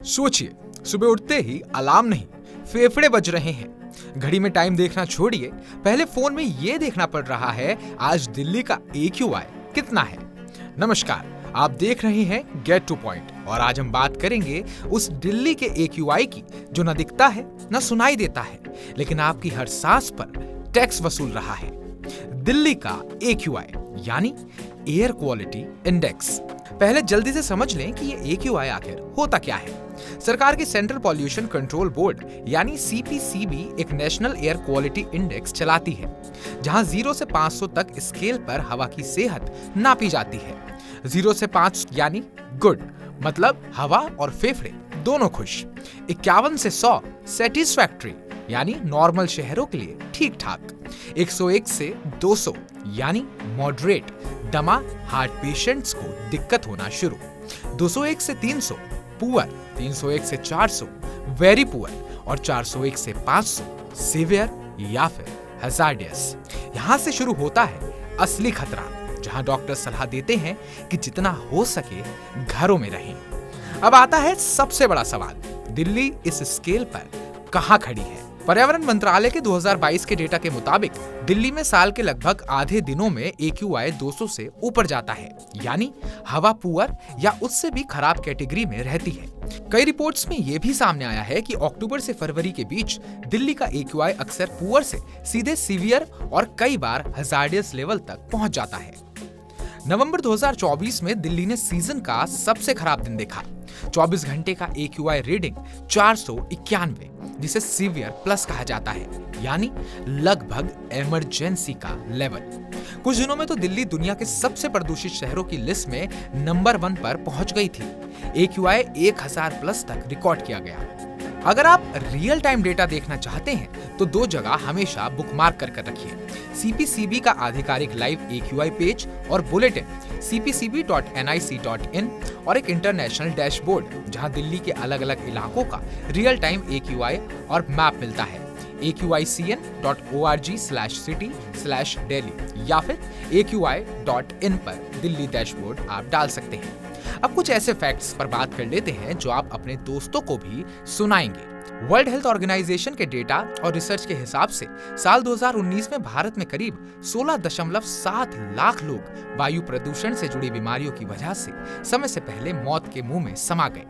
सोचिए, सुबह उठते ही अलार्म नहीं, फेफड़े बज रहे हैं। घड़ी में टाइम देखना छोड़िए, पहले फोन में ये देखना पड़ रहा है आज दिल्ली का AQI कितना है। नमस्कार, आप देख रहे हैं गेट टू पॉइंट और आज हम बात करेंगे उस दिल्ली के AQI की जो न दिखता है न सुनाई देता है, लेकिन आपकी हर सांस पर टैक्स वसूल रहा है। दिल्ली का AQI यानी एयर क्वालिटी इंडेक्स। पहले जल्दी से समझ लें कि ये AQI आखिर होता क्या है। सरकार की सेंट्रल पॉल्यूशन कंट्रोल बोर्ड यानी CPCB एक नेशनल एयर क्वालिटी इंडेक्स चलाती है, जहां 0 से 500 तक स्केल पर हवा की सेहत नापी जाती है। 0 से 5 यानी गुड, मतलब हवा और फेफड़े दोनों खुश। 51 से 100 सेटिस्फैक्ट्री यानी नॉर्मल शहरों के लिए ठीक ठाक। 101 से 200 यानी मॉडरेट, दमा हार्ट पेशेंट्स को दिक्कत होना शुरू। 201 से 300 पुअर, 301 से 400 वेरी पुअर और 401 से 500 सीवियर या फिर हजार्डियस। यहाँ से शुरू होता है असली खतरा, जहाँ डॉक्टर सलाह देते हैं कि जितना हो सके घरों में रहें। अब आता है सबसे बड़ा सवाल, दिल्ली इस स्केल पर कहाँ खड़ी है? पर्यावरण मंत्रालय के 2022 के डेटा के मुताबिक दिल्ली में साल के लगभग आधे दिनों में AQI 200 से ऊपर जाता है, यानी हवा पुअर या उससे भी खराब कैटेगरी में रहती है। कई रिपोर्ट्स में यह भी सामने आया है कि अक्टूबर से फरवरी के बीच दिल्ली का AQI अक्सर पुअर से सीधे सीवियर और कई बार हजार्डियस लेवल तक पहुंच जाता है। नवंबर 2024 में दिल्ली ने सीजन का सबसे खराब दिन देखा। 24 घंटे का AQI रीडिंग 491, जिसे सीवियर प्लस कहा जाता है, यानी लगभग इमरजेंसी का लेवल। कुछ दिनों में तो दिल्ली दुनिया के सबसे प्रदूषित शहरों की लिस्ट में नंबर 1 पर पहुंच गई थी। AQI 1000 प्लस तक रिकॉर्ड किया गया। अगर आप रियल टाइम डेटा देखना चाहते हैं तो 2 जगह हमेशा बुकमार्क कर रखिए, CPCB का आधिकारिक लाइव AQI पेज और बुलेटिन cpcb.nic.in और एक इंटरनेशनल डैशबोर्ड जहां दिल्ली के अलग अलग इलाकों का रियल टाइम AQI और मैप मिलता है, aqicn.org/city/delhi या फिर aqi.in पर दिल्ली डैशबोर्ड आप डाल सकते हैं। अब कुछ ऐसे फैक्ट्स पर बात कर लेते हैं जो आप अपने दोस्तों को भी सुनाएंगे। वर्ल्ड हेल्थ ऑर्गेनाइजेशन के डेटा और रिसर्च के हिसाब से साल 2019 में भारत में करीब 16.7 लाख लोग वायु प्रदूषण से जुड़ी बीमारियों की वजह से समय से पहले मौत के मुंह में समा गए।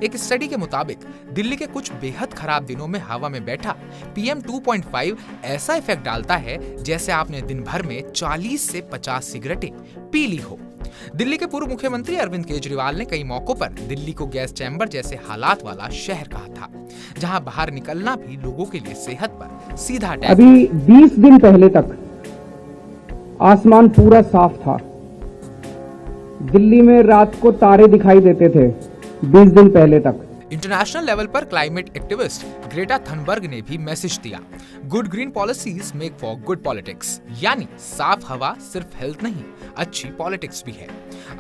एक स्टडी के मुताबिक दिल्ली के कुछ बेहद खराब दिनों में हवा में बैठा PM 2.5 ऐसा इफेक्ट डालता है जैसे आपने दिन भर में 40 से 50 सिगरेटें पी ली हो। दिल्ली के पूर्व मुख्यमंत्री अरविंद केजरीवाल ने कई मौकों पर दिल्ली को गैस चैम्बर जैसे हालात वाला शहर कहा था, जहां बाहर निकलना भी लोगों के लिए सेहत पर सीधा अटैक। अभी 20 दिन पहले तक आसमान पूरा साफ था। दिल्ली में रात को तारे दिखाई देते थे 20 दिन पहले तक। इंटरनेशनल लेवल पर क्लाइमेट एक्टिविस्ट ग्रेटा थनबर्ग ने भी मैसेज दिया, good green policies make for good politics, यानी साफ हवा सिर्फ हेल्थ नहीं, अच्छी पॉलिटिक्स भी है।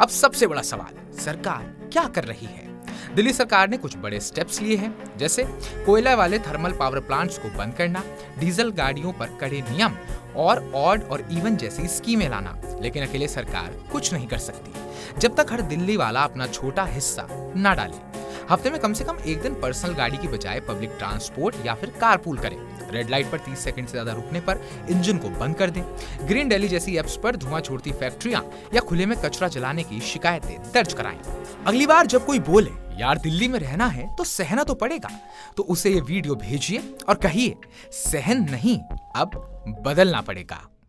अब सबसे बड़ा सवाल, सरकार क्या कर रही है? दिल्ली सरकार ने कुछ बड़े स्टेप्स लिए हैं, जैसे कोयला वाले थर्मल पावर प्लांट्स को बंद करना, डीजल गाड़ियों पर कड़े नियम और ऑड और इवन जैसी स्कीमें लाना। लेकिन अकेले सरकार कुछ नहीं कर सकती जब तक हर दिल्ली वाला अपना छोटा हिस्सा ना डाले। हफ्ते में कम से कम एक दिन पर्सनल गाड़ी की बजाय पब्लिक ट्रांसपोर्ट या फिर कारपूल करें। रेड लाइट पर 30 सेकंड से ज्यादा रुकने पर इंजन को बंद कर दें। ग्रीन दिल्ली जैसी एप्स पर धुआं छोड़ती फैक्ट्रियां या खुले में कचरा जलाने की शिकायतें दर्ज कराएं। अगली बार जब कोई बोले यार दिल्ली में रहना है तो सहना तो पड़ेगा, तो उसे ये वीडियो भेजिए और कहिए सहन नहीं, अब बदलना पड़ेगा।